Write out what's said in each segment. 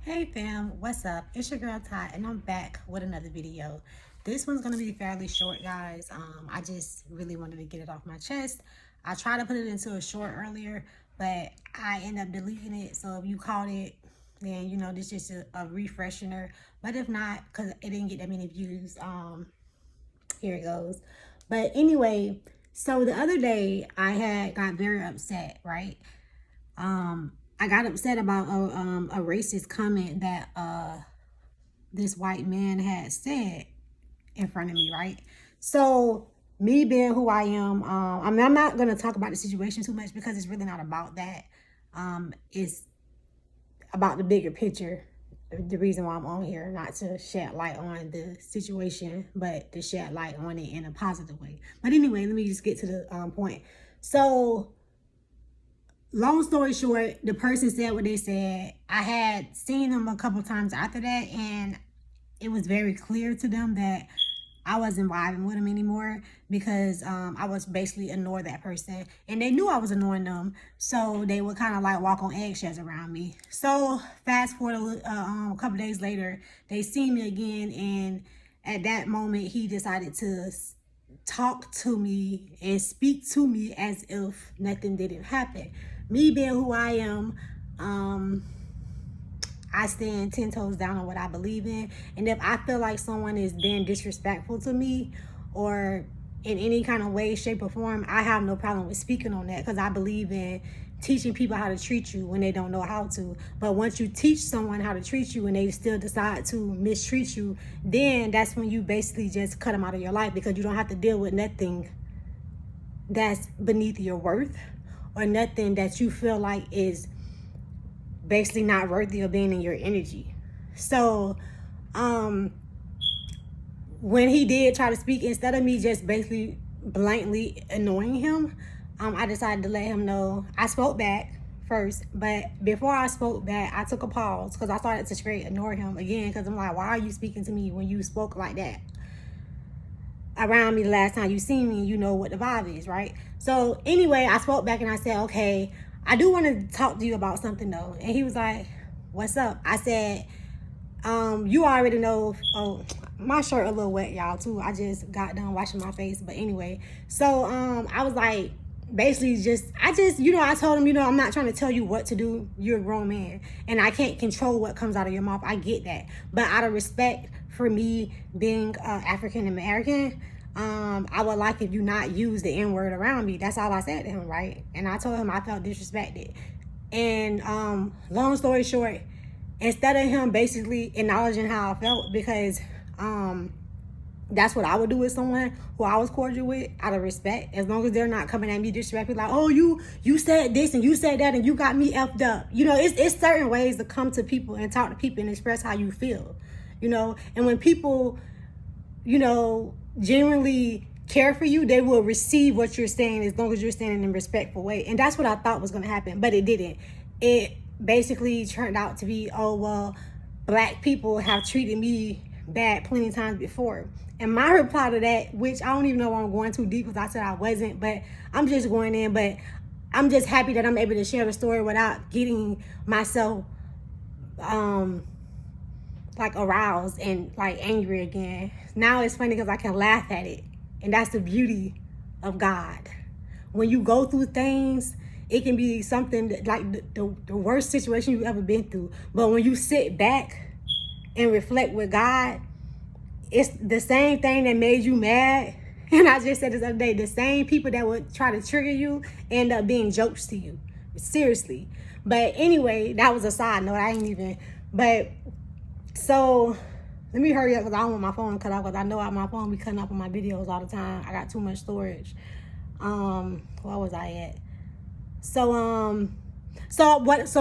Hey fam, what's up? It's your girl Ty and I'm back with another video. This one's gonna be fairly short, guys. I just really wanted to get it off my chest. I tried to put it into a short earlier, but I end up deleting it. So if you caught it, then you know this is just a refresher. But if not, because it didn't get that many views, here it goes. But anyway, so the other day I had got very upset, right? I got upset about a racist comment that this white man had said in front of me, right? So me being who I am, I mean, I'm not gonna talk about the situation too much because it's really not about that. It's about the bigger picture. The reason why I'm on here, not to shed light on the situation, but to shed light on it in a positive way. But anyway, let me just get to the point. So long story short, the person said what they said. I had seen them a couple times after that, and it was very clear to them that I wasn't vibing with them anymore because I was basically ignoring that person, and they knew I was annoying them, so they would kind of like walk on eggshells around me. So fast forward a couple days later, they see me again, and at that moment, he decided to talk to me and speak to me as if nothing didn't happen. Me being who I am, I stand 10 toes down on what I believe in. And if I feel like someone is being disrespectful to me or in any kind of way, shape, or form, I have no problem with speaking on that because I believe in teaching people how to treat you when they don't know how to. But once you teach someone how to treat you and they still decide to mistreat you, then that's when you basically just cut them out of your life because you don't have to deal with nothing that's beneath your worth or nothing that you feel like is basically not worthy of being in your energy. So when he did try to speak, instead of me just basically blatantly annoying him, I decided to let him know. I spoke back first, but before I spoke back, I took a pause because I started to straight ignore him again because I'm like, why are you speaking to me when you spoke like that around me the last time you seen me? You know what the vibe is, right? So anyway, I spoke back and I said, okay, I do want to talk to you about something though. And he was like, what's up? I said, you already know. Oh, my shirt a little wet, y'all, too. I just got done washing my face. But anyway, so I was like, basically I told him, I'm not trying to tell you what to do. You're a grown man and I can't control what comes out of your mouth. I get that. But out of respect for me being African American, I would like if you not use the N-word around me. That's all I said to him, right? And I told him I felt disrespected. And long story short, instead of him basically acknowledging how I felt, because that's what I would do with someone who I was cordial with, out of respect, as long as they're not coming at me disrespectfully, like, oh, you said this and you said that and you got me effed up. It's certain ways to come to people and talk to people and express how you feel, and when people, genuinely care for you, they will receive what you're saying as long as you're saying in a respectful way. And that's what I thought was going to happen, but it didn't. It basically turned out to be, oh, well, black people have treated me bad plenty of times before. And my reply to that, which I don't even know why I'm going too deep because I said I wasn't, but I'm just going in. But I'm just happy that I'm able to share the story without getting myself like aroused and like angry again. Now it's funny because I can laugh at it. And that's the beauty of God. When you go through things, it can be something that, like the worst situation you've ever been through. But when you sit back and reflect with God, it's the same thing that made you mad. And I just said this other day, the same people that would try to trigger you end up being jokes to you. Seriously. But anyway, that was a side note. But so let me hurry up because I don't want my phone cut off because I know my phone be cutting off on my videos all the time. I got too much storage. Where was I at? So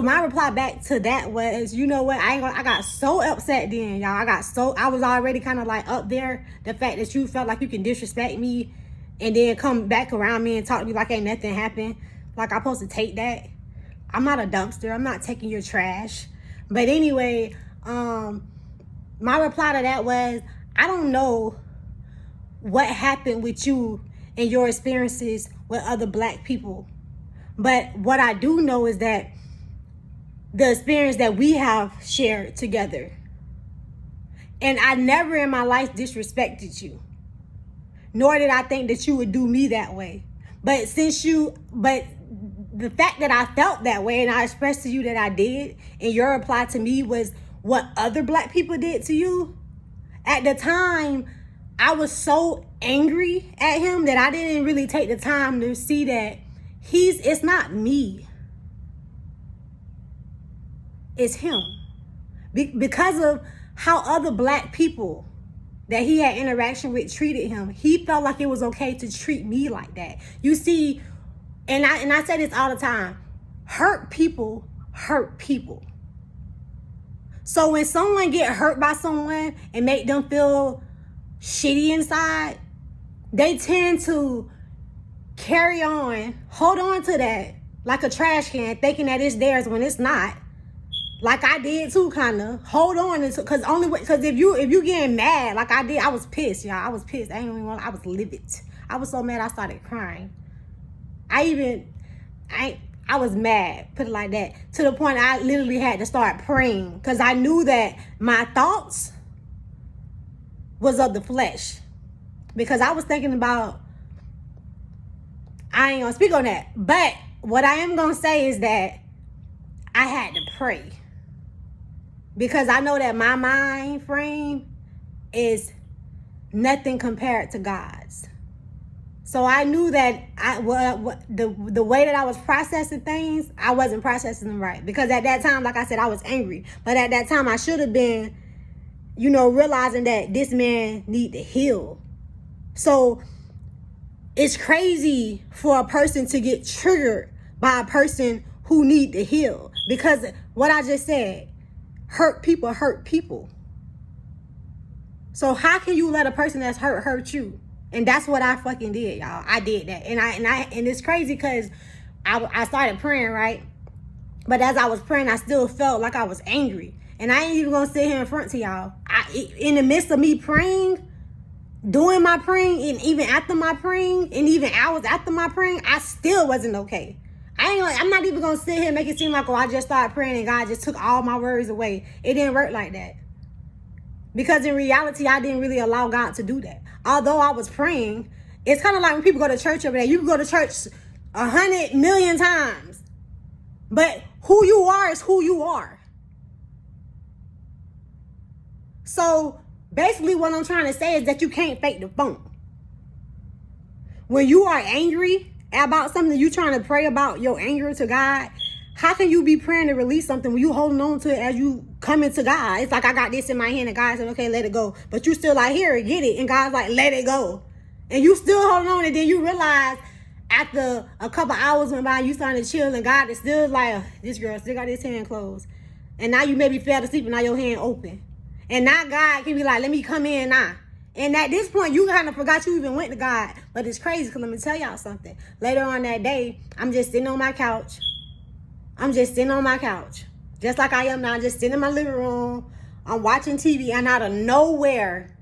my reply back to that was, you know what? I got so upset then, y'all. I was already kind of like up there. The fact that you felt like you can disrespect me and then come back around me and talk to me like ain't nothing happened. Like I'm supposed to take that. I'm not a dumpster. I'm not taking your trash. But anyway, my reply to that was, I don't know what happened with you and your experiences with other black people. But what I do know is that the experience that we have shared together. And I never in my life disrespected you, nor did I think that you would do me that way. But the fact that I felt that way and I expressed to you that I did, and your reply to me was what other black people did to you, at the time, I was so angry at him that I didn't really take the time to see that it's not me. It's him. Because of how other black people that he had interaction with treated him, he felt like it was okay to treat me like that. You see, and I say this all the time, hurt people hurt people. So when someone get hurt by someone and make them feel shitty inside, they tend to carry on, hold on to that like a trash can, thinking that it's theirs when it's not. Like I did too, kind of. Hold on, because if you getting mad like I did, I was pissed, y'all. I was pissed. I was livid. I was so mad I started crying. I was mad, put it like that, to the point I literally had to start praying, because I knew that my thoughts was of the flesh. Because I was thinking about, I ain't gonna speak on that, but what I am gonna say is that I had to pray. Because I know that my mind frame is nothing compared to God's. So I knew that the way that I was processing things, I wasn't processing them right. Because at that time, like I said, I was angry. But at that time, I should have been, realizing that this man need to heal. So it's crazy for a person to get triggered by a person who need to heal. Because what I just said, hurt people hurt people. So how can you let a person that's hurt you? And that's what I fucking did, y'all. I did that. And it's crazy because I started praying, right? But as I was praying, I still felt like I was angry. And I ain't even gonna sit here in front to y'all. In the midst of me praying, doing my praying, and even after my praying, and even hours after my praying, I still wasn't okay. I'm not even gonna sit here and make it seem like, I just started praying and God just took all my worries away. It didn't work like that. Because in reality, I didn't really allow God to do that. Although I was praying, it's kind of like when people go to church every day. You can go to church 100 million times, but who you are is who you are. So basically what I'm trying to say is that you can't fake the funk. When you are angry about something, you trying to pray about your anger to God, how can you be praying to release something when you holding on to it as you come into God? It's like I got this in my hand and God said, okay, let it go. But you still like, here, get it. And God's like, let it go. And you still holding on, and then you realize after a couple hours went by, you starting to chill, and God is still like, this girl still got his hand closed. And now you maybe fell asleep and now your hand open. And now God can be like, let me come in now. And at this point, you kind of forgot you even went to God. But it's crazy, because let me tell y'all something. Later on that day, I'm just sitting on my couch. Just like I am now, just sitting in my living room. I'm watching TV, and out of nowhere,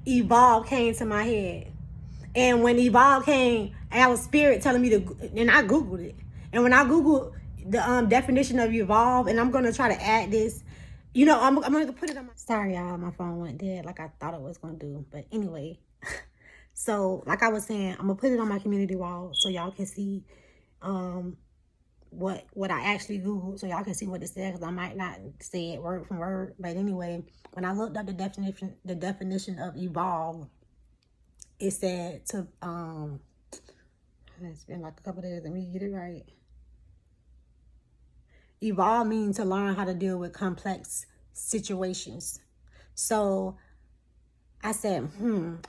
Evolve came to my head. And when Evolve came, I was spirit telling me to, and I Googled it. And when I Googled the definition of Evolve, and I'm going to try to add this, I'm going to put it on my... Sorry, y'all, my phone went dead like I thought it was going to do. But anyway, so like I was saying, I'm going to put it on my community wall so y'all can see what I actually Googled, so y'all can see what it says, because I might not say it word for word. But anyway, when I looked up the definition of evolve, it said to it's been like a couple days, let me get it right. Evolve means to learn how to deal with complex situations. So I said,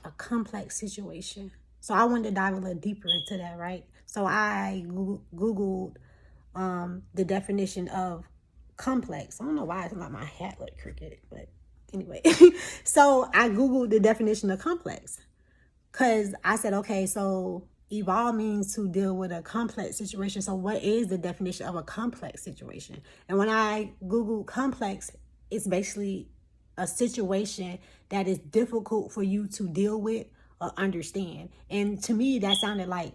a complex situation. So I wanted to dive a little deeper into that, right? So I Googled the definition of complex. I don't know why it's like my hat looked crooked, but anyway. So I Googled the definition of complex, because I said, okay, so evolve means to deal with a complex situation. So what is the definition of a complex situation? And when I Googled complex, it's basically a situation that is difficult for you to deal with or understand. And to me, that sounded like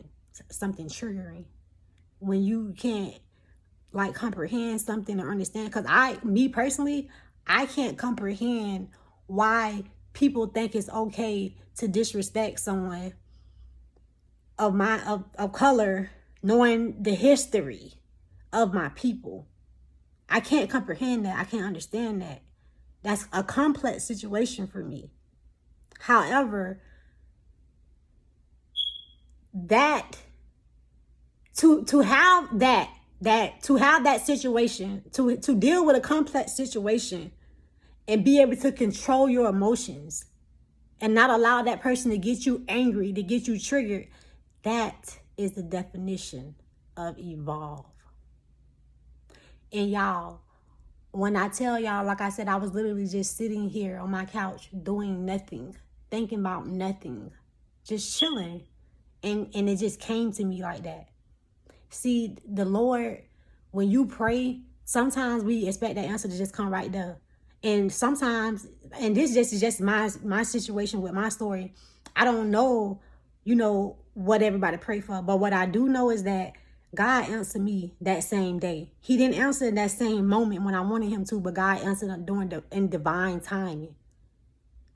something triggering. When you can't like comprehend something or understand. Because me personally, I can't comprehend why people think it's okay to disrespect someone of color, knowing the history of my people. I can't comprehend that. I can't understand that. That's a complex situation for me. However, that to have that situation, to deal with a complex situation and be able to control your emotions and not allow that person to get you angry, to get you triggered, that is the definition of evolve. And y'all, when I tell y'all, like I said, I was literally just sitting here on my couch doing nothing, thinking about nothing, just chilling. And it just came to me like that. See, the Lord, when you pray, sometimes we expect that answer to just come right there. And sometimes, and this is just my situation with my story, I don't know, what everybody pray for. But what I do know is that God answered me that same day. He didn't answer in that same moment when I wanted him to, but God answered in divine timing.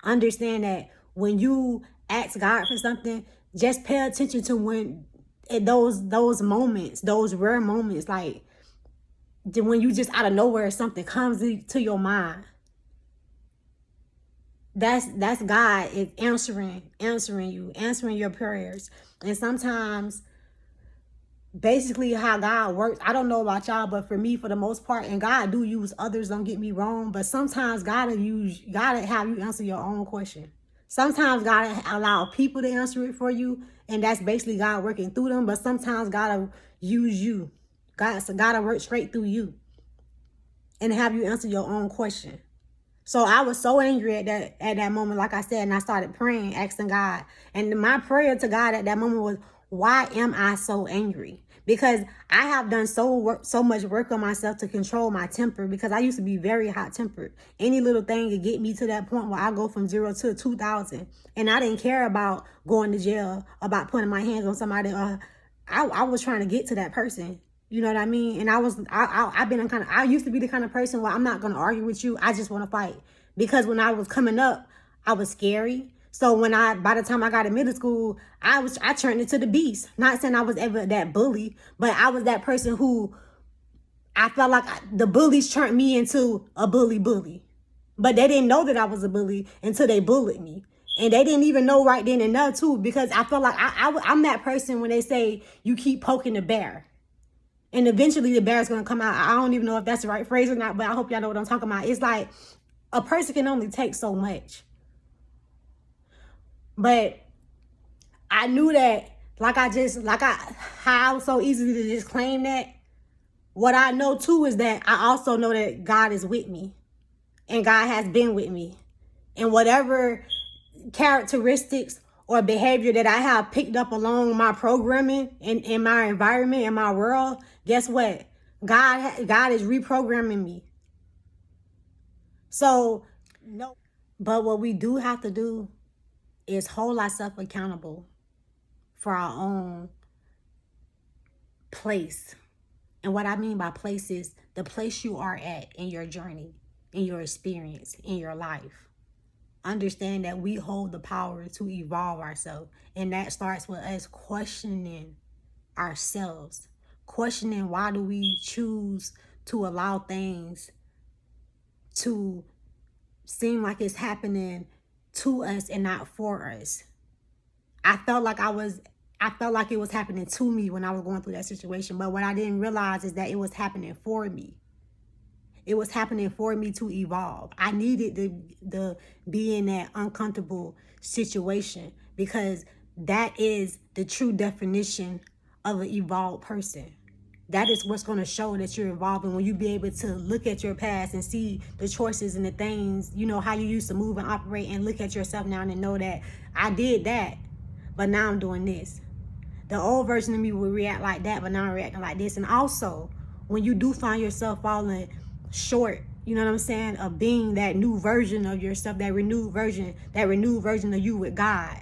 Understand that when you ask God for something, just pay attention to when those moments, those rare moments, like when you just out of nowhere something comes to your mind. That's God is answering you, answering your prayers. And sometimes, basically how God works, I don't know about y'all, but for me, for the most part, and God do use others, don't get me wrong, but sometimes God have you answer your own question. Sometimes God allow people to answer it for you, and that's basically God working through them. But sometimes God will use you. God will work straight through you and have you answer your own question. So I was so angry at that moment, like I said, and I started praying, asking God. And my prayer to God at that moment was, why am I so angry? Because I have done so much work on myself to control my temper, because I used to be very hot-tempered. Any little thing could get me to that point where I go from 0 to 2,000. And I didn't care about going to jail, about putting my hands on somebody. I was trying to get to that person. You know what I mean? And I used to be the kind of person where I'm not going to argue with you. I just want to fight. Because when I was coming up, I was scary. So by the time I got in middle school, I turned into the beast. Not saying I was ever that bully, but I was that person who I felt like the bullies turned me into a bully. But they didn't know that I was a bully until they bullied me. And they didn't even know right then and there too, because I felt like I'm that person when they say you keep poking the bear. And eventually the bear's going to come out. I don't even know if that's the right phrase or not, but I hope y'all know what I'm talking about. It's like a person can only take so much. But I knew that, how I was so easy to just claim that. What I know too is that I also know that God is with me. And God has been with me. And whatever characteristics or behavior that I have picked up along my programming in my environment, in my world, guess what? God is reprogramming me. So, no. But what we do have to do is hold ourselves accountable for our own place. And what I mean by place is the place you are at in your journey, in your experience, in your life. Understand that we hold the power to evolve ourselves. And that starts with us questioning ourselves. Questioning, why do we choose to allow things to seem like it's happening to us and not for us. I felt like it was happening to me when I was going through that situation. But what I didn't realize is that it was happening for me. It was happening for me to evolve. I needed to be in that uncomfortable situation, because that is the true definition of an evolved person. That is what's going to show that you're evolving, when you be able to look at your past and see the choices and the things, how you used to move and operate, and look at yourself now and know that I did that, but now I'm doing this. The old version of me would react like that, but now I'm reacting like this. And also, when you do find yourself falling short, of being that new version of yourself, that renewed version of you with God.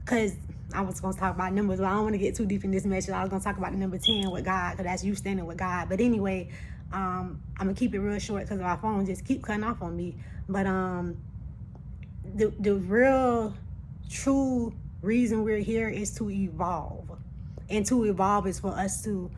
Because I was going to talk about numbers, but I don't want to get too deep in this message. I was going to talk about the number 10 with God, because that's you standing with God. But anyway, I'm going to keep it real short because my phone just keep cutting off on me. But the real, true reason we're here is to evolve. And to evolve is for us to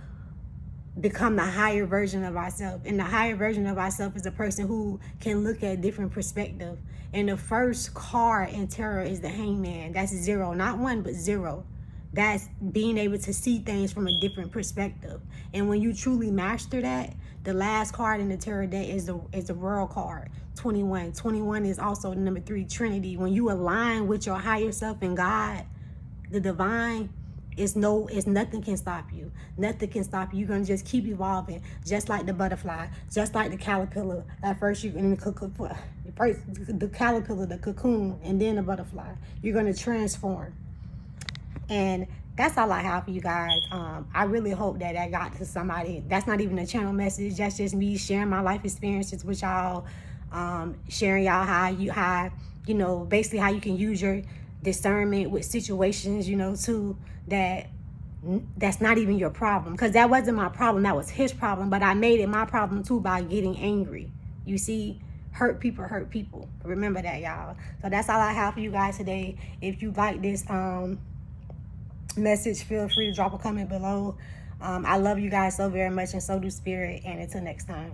become the higher version of ourselves. And the higher version of ourselves is a person who can look at different perspectives. And the first card in tarot is the Hangman. That's 0, not 1, but 0. That's being able to see things from a different perspective. And when you truly master that, the last card in the tarot deck is the World card, 21. 21 is also the number 3, Trinity. When you align with your higher self and God, the divine, it's nothing can stop you. Nothing can stop you. You're gonna just keep evolving, just like the butterfly, just like the caterpillar. At first you're in the caterpillar, the cocoon, and then the butterfly. You're gonna transform. And that's all I have for you guys. I really hope that got to somebody. That's not even a channel message. That's just me sharing my life experiences with y'all, sharing y'all how you know, basically how you can use your discernment with situations, you know, too, that's not even your problem, because that wasn't my problem, that was his problem, but I made it my problem too by getting angry. You see, hurt people, remember that, y'all. So that's all I have for you guys today. If you like this message, feel free to drop a comment below. I love you guys so very much, and so do Spirit, and until next time.